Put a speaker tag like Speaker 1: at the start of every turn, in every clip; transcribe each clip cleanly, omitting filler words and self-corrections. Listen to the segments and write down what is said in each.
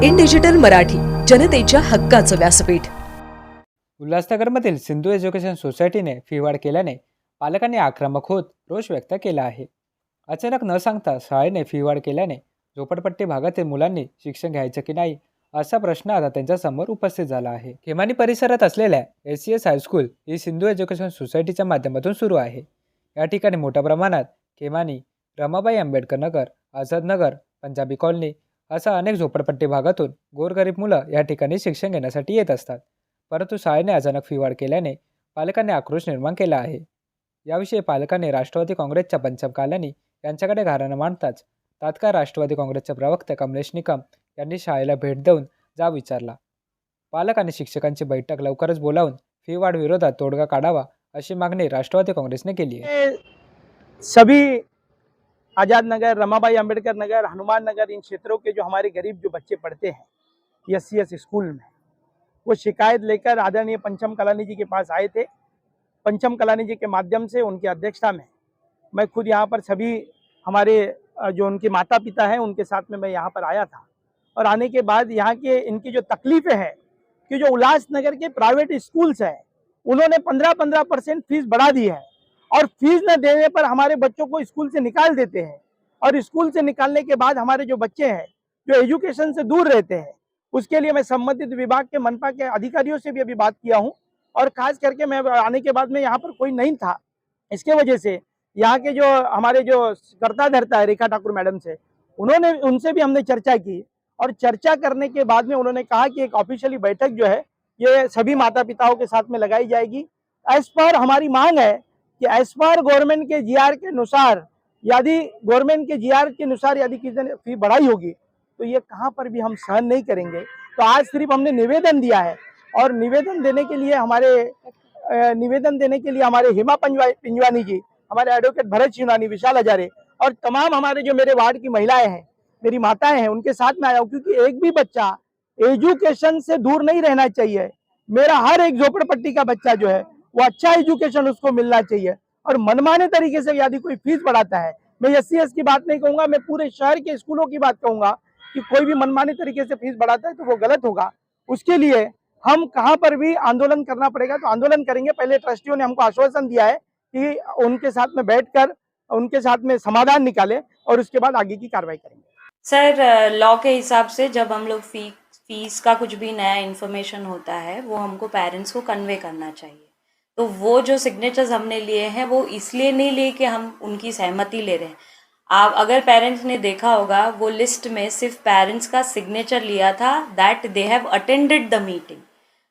Speaker 1: इन digital Marathi, जनतेच्या हक्काचं व्यासपीठ.
Speaker 2: उल्हासनगरमधील सिंधू एज्युकेशन सोसायटीने फी वाढ केल्याने पालकांनी आक्रमक होत रोष व्यक्त केला आहे. अचानक न सांगता शाळेने फी वाढ केल्याने झोपडपट्टी भागातील मुलांनी शिक्षण घ्यायचं की नाही असा प्रश्न आता त्यांच्यासमोर उपस्थित झाला आहे. खेमानी परिसरात असलेल्या SCS हायस्कूल ही सिंधू एज्युकेशन सोसायटीच्या माध्यमातून सुरू आहे. या ठिकाणी मोठ्या प्रमाणात खेमानी, रमाबाई आंबेडकर नगर, आझाद नगर, पंजाबी कॉलनी असा अनेक झोपडपट्टी भागातून गोरगरीब मुलं या ठिकाणी शिक्षण घेण्यासाठी येत असतात. परंतु शाळेने अचानक फी वाढ केल्याने पालकांनी आक्रोश निर्माण केला आहे. याविषयी पालकांनी राष्ट्रवादी काँग्रेसच्या पंचम कालानी यांच्याकडे गाऱ्हाणं मांडताच तात्काळ राष्ट्रवादी काँग्रेसचे प्रवक्ते कमलेश निकम यांनी शाळेला भेट देऊन जाब विचारला. पालक आणि शिक्षकांची बैठक लवकरच बोलावून फी वाढ विरोधात तोडगा काढावा अशी मागणी राष्ट्रवादी काँग्रेसने केली आहे.
Speaker 3: सभी आज़ाद नगर, रमाबाई अंबेडकर नगर, हनुमान नगर, इन क्षेत्रों के जो हमारे गरीब जो बच्चे पढ़ते हैं SCS स्कूल में, वो शिकायत लेकर आदरणीय पंचम कलानी जी के पास आए थे. पंचम कलानी जी के माध्यम से उनकी अध्यक्षता में मैं खुद यहाँ पर सभी हमारे जो उनके माता पिता हैं उनके साथ में मैं यहाँ पर आया था. और आने के बाद यहाँ के इनकी जो तकलीफ़ें हैं कि जो उल्लासनगर के प्राइवेट स्कूल्स हैं उन्होंने 15% फीस बढ़ा दी है और फीस न देने पर हमारे बच्चों को स्कूल से निकाल देते हैं. और स्कूल से निकालने के बाद हमारे जो बच्चे हैं जो एजुकेशन से दूर रहते हैं, उसके लिए मैं संबंधित विभाग के मनपा के अधिकारियों से भी अभी बात किया हूं. और खास करके मैं आने के बाद में यहाँ पर कोई नहीं था, इसके वजह से यहाँ के जो हमारे जो कर्ता धर्ता है रेखा ठाकुर मैडम से, उनसे भी हमने चर्चा की. और चर्चा करने के बाद में उन्होंने कहा कि एक ऑफिशियली बैठक जो है ये सभी माता पिताओं के साथ में लगाई जाएगी. एज पर हमारी मांग है कि एज पर गवर्नमेंट के GR के अनुसार यदि गवर्नमेंट के GR के अनुसार यदि किसी ने फी बढ़ाई होगी तो ये कहाँ पर भी हम सहन नहीं करेंगे. तो आज सिर्फ हमने निवेदन दिया है और निवेदन देने के लिए हमारे हेमा पिंजवानी जी, हमारे एडवोकेट भरत शिवनानी, विशाल हजारे और तमाम हमारे जो मेरे वार्ड की महिलाएं हैं, मेरी माताएं हैं, उनके साथ में आया हूँ. क्योंकि एक भी बच्चा एजुकेशन से दूर नहीं रहना चाहिए. मेरा हर एक झोपड़पट्टी का बच्चा जो है वो अच्छा एजुकेशन उसको मिलना चाहिए. और मनमाने तरीके से यदि कोई फीस बढ़ाता है, मैं SCS की बात नहीं कहूँगा, मैं पूरे शहर के स्कूलों की बात कहूँगा कि कोई भी मनमाने तरीके से फीस बढ़ाता है तो वो गलत होगा. उसके लिए हम कहाँ पर भी आंदोलन करना पड़ेगा तो आंदोलन करेंगे. पहले ट्रस्टियों ने हमको आश्वासन दिया है कि उनके साथ में बैठकर उनके साथ में समाधान निकाले और उसके बाद आगे की कार्रवाई करेंगे.
Speaker 4: सर, लॉ के हिसाब से जब हम लोग फीस का कुछ भी नया इन्फॉर्मेशन होता है वो हमको पेरेंट्स को कन्वे करना चाहिए. तो वो जो सिग्नेचर्स हमने लिए हैं वो इसलिए नहीं लिए कि हम उनकी सहमति ले रहे हैं. आप अगर पेरेंट्स ने देखा होगा वो लिस्ट में सिर्फ पेरेंट्स का सिग्नेचर लिया था that they have attended the meeting.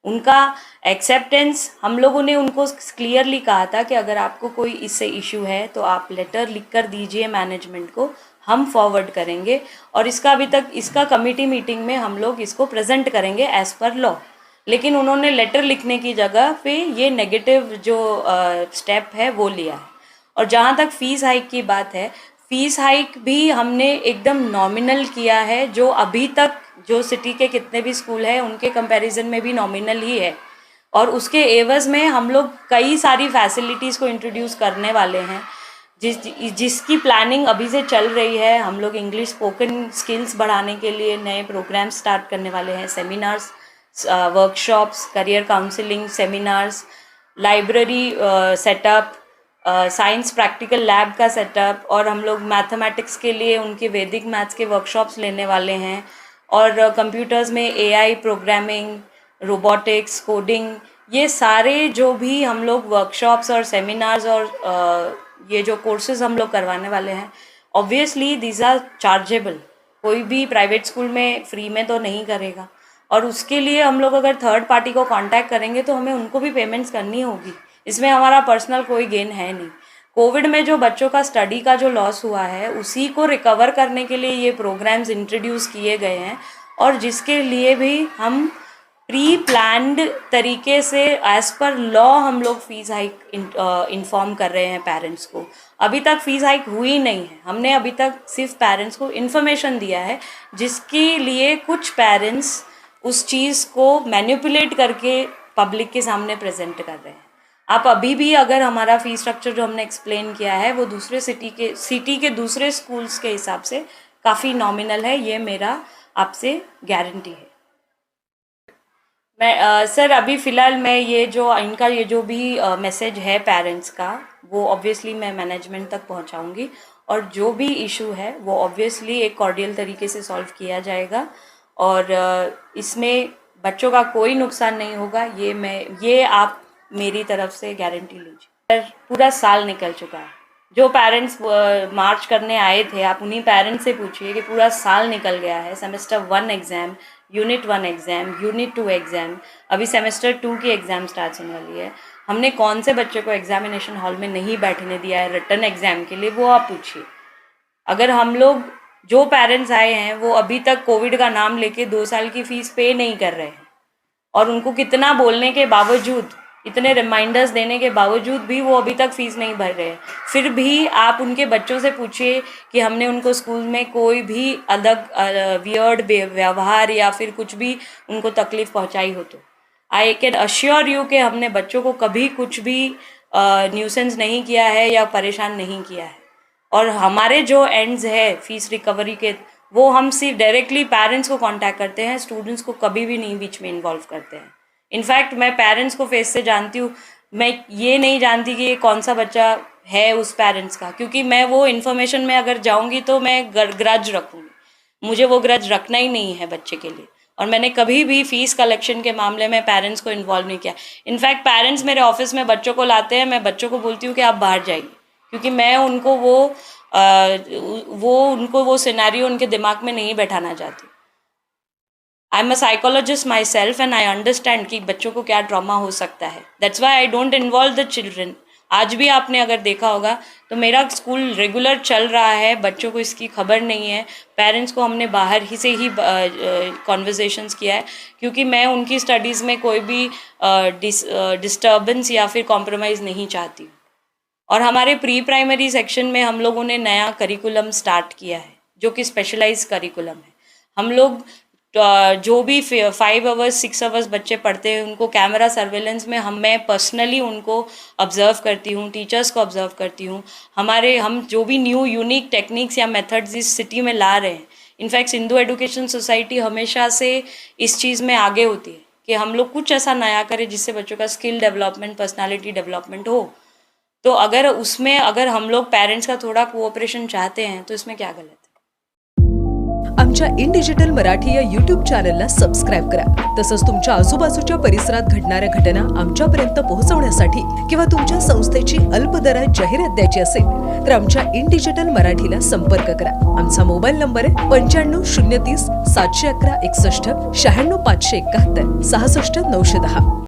Speaker 4: उनका एक्सेप्टेंस हम लोगों ने उनको क्लियरली कहा था कि अगर आपको कोई इससे इशू है तो आप लेटर लिख कर दीजिए मैनेजमेंट को, हम फॉरवर्ड करेंगे और इसका कमेटी मीटिंग में हम लोग इसको प्रेजेंट करेंगे एज़ पर लॉ. लेकिन उन्होंने लेटर लिखने की जगह पे ये नेगेटिव जो स्टेप है वो लिया है. और जहाँ तक फ़ीस हाइक की बात है, फ़ीस हाइक भी हमने एकदम नॉमिनल किया है, जो अभी तक जो सिटी के कितने भी स्कूल हैं उनके कंपैरिजन में भी नॉमिनल ही है. और उसके एवज़ में हम लोग कई सारी फैसिलिटीज़ को इंट्रोड्यूस करने वाले हैं जिसकी प्लानिंग अभी से चल रही है. हम लोग इंग्लिश स्पोकन स्किल्स बढ़ाने के लिए नए प्रोग्राम स्टार्ट करने वाले हैं. Seminars, workshops, career counselling seminars, library setup, science practical lab का सेटअप, और हम लोग मैथमेटिक्स के लिए उनके वैदिक मैथ्स के वर्कशॉप्स लेने वाले हैं. और कंप्यूटर्स में AI प्रोग्रामिंग, रोबोटिक्स, कोडिंग, ये सारे जो भी हम लोग वर्कशॉप्स और सेमिनार्स और ये जो कोर्सेज हम लोग करवाने वाले हैं, ऑब्वियसली दीज आर चार्जेबल. कोई भी प्राइवेट स्कूल में फ्री में तो नहीं करेगा. और उसके लिए हम लोग अगर थर्ड पार्टी को कांटेक्ट करेंगे तो हमें उनको भी पेमेंट्स करनी होगी. इसमें हमारा पर्सनल कोई गेन है नहीं. कोविड में जो बच्चों का स्टडी का जो लॉस हुआ है उसी को रिकवर करने के लिए ये प्रोग्राम्स इंट्रोड्यूस किए गए हैं. और जिसके लिए भी हम प्री प्लान्ड तरीके से एज़ पर लॉ हम लोग फ़ीस हाइक इन्फॉर्म कर रहे हैं पेरेंट्स को. अभी तक फ़ीस हाइक हुई नहीं है. हमने अभी तक सिर्फ पेरेंट्स को इन्फॉर्मेशन दिया है, जिसके लिए कुछ पेरेंट्स उस चीज़ को मैनिपुलेट करके पब्लिक के सामने प्रेजेंट कर रहे हैं. आप अभी भी अगर हमारा फ़ीस स्ट्रक्चर जो हमने एक्सप्लेन किया है वो दूसरे सिटी के दूसरे स्कूल्स के हिसाब से काफ़ी नॉमिनल है, ये मेरा आपसे गारंटी है। मैं सर अभी फ़िलहाल मैं ये जो भी मैसेज है पेरेंट्स का, वो ऑब्वियसली मैं मैनेजमेंट तक पहुंचाऊंगी और जो भी इशू है वो ऑब्वियसली एक कॉर्डियल तरीके से सॉल्व किया जाएगा और इसमें बच्चों का कोई नुकसान नहीं होगा, ये आप मेरी तरफ से गारंटी लीजिए। सर पूरा साल निकल चुका है, जो पेरेंट्स मार्च करने आए थे आप उन्हीं पेरेंट्स से पूछिए कि पूरा साल निकल गया है। Semester 1 exam, unit 1 exam, unit 2 exam, अभी सेमेस्टर 2 की एग्ज़ाम स्टार्ट होने वाली है। हमने कौन से बच्चे को एग्जामिनेशन हॉल में नहीं बैठने दिया है रिटर्न एग्ज़ाम के लिए, वो आप पूछिए। अगर हम लोग जो पेरेंट्स आए हैं वो अभी तक कोविड का नाम लेके 2 साल की फ़ीस पे नहीं कर रहे हैं और उनको कितना बोलने के बावजूद, इतने रिमाइंडर्स देने के बावजूद भी वो अभी तक फ़ीस नहीं भर रहे हैं। फिर भी आप उनके बच्चों से पूछिए कि हमने उनको स्कूल में कोई भी अलग वियर्ड व्यवहार या फिर कुछ भी उनको तकलीफ़ पहुंचाई हो तो आई कैन अश्योर यू कि हमने बच्चों को कभी कुछ भी न्यूसेंस नहीं किया है या परेशान नहीं किया है। और हमारे जो एंड्स है फ़ीस रिकवरी के, वो हम सिर्फ डायरेक्टली पेरेंट्स को कांटेक्ट करते हैं, स्टूडेंट्स को कभी भी नहीं बीच में इन्वॉल्व करते हैं। इनफैक्ट मैं पेरेंट्स को फेस से जानती हूँ, मैं ये नहीं जानती कि ये कौन सा बच्चा है उस पेरेंट्स का, क्योंकि मैं वो इन्फॉर्मेशन में अगर जाऊँगी तो मैं ग्रज रखूँगी, मुझे वो ग्रज रखना ही नहीं है बच्चे के लिए। और मैंने कभी भी फ़ीस कलेक्शन के मामले में पेरेंट्स को इन्वॉल्व नहीं किया। इनफैक्ट पेरेंट्स मेरे ऑफिस में बच्चों को लाते हैं, मैं बच्चों को बोलती हूँ कि आप बाहर जाइए, क्योंकि मैं उनको वो सिनेरियो उनके दिमाग में नहीं बैठाना चाहती। I am a psychologist my self and I understand कि बच्चों को क्या ट्रॉमा हो सकता है। That's why I don't involve the children. आज भी आपने अगर देखा होगा तो मेरा स्कूल रेगुलर चल रहा है, बच्चों को इसकी खबर नहीं है। पेरेंट्स को हमने बाहर ही से ही कॉन्वर्सेशंस किया है, क्योंकि मैं उनकी स्टडीज़ में कोई भी डिस्टर्बेंस या फिर कॉम्प्रोमाइज़ नहीं चाहती। और हमारे प्री प्राइमरी सेक्शन में हम लोगों ने नया करिकुलम स्टार्ट किया है जो कि स्पेशलाइज करिकुलम है। हम लोग जो भी 5 आवर्स 6 आवर्स बच्चे पढ़ते हैं उनको कैमरा सर्वेलेंस में मैं पर्सनली उनको ऑब्जर्व करती हूँ, टीचर्स को ऑब्जर्व करती हूँ। हम जो भी न्यू यूनिक टेक्निक्स या मेथड्स इस सिटी में ला रहे हैं, इनफैक्ट सिंधु एजुकेशन सोसाइटी हमेशा से इस चीज़ में आगे होती है कि हम लोग कुछ ऐसा नया करें जिससे बच्चों का स्किल डेवलपमेंट, पर्सनालिटी डेवलपमेंट हो। तो अगर हम लोग पेरेंट्स का थोड़ा कोऑपरेशन चाहते हैं तो इसमें क्या गलत है।
Speaker 1: आमच्या इन डिजिटल मराठी या यूट्यूब चॅनलला सबस्क्राईब करा। तसंच तुमच्या आजूबाजूच्या परिसरात घडणाऱ्या घटना आमच्यापर्यंत पोहोचवण्यासाठी किंवा तुमच्या संस्थेची अल्पदरात जाहिरात द्यायची असेल तर आमच्या इन डिजिटल मराठीला संपर्क करा। आमचा मोबाईल नंबर आहे 95 030 711 61 96 571 66 910।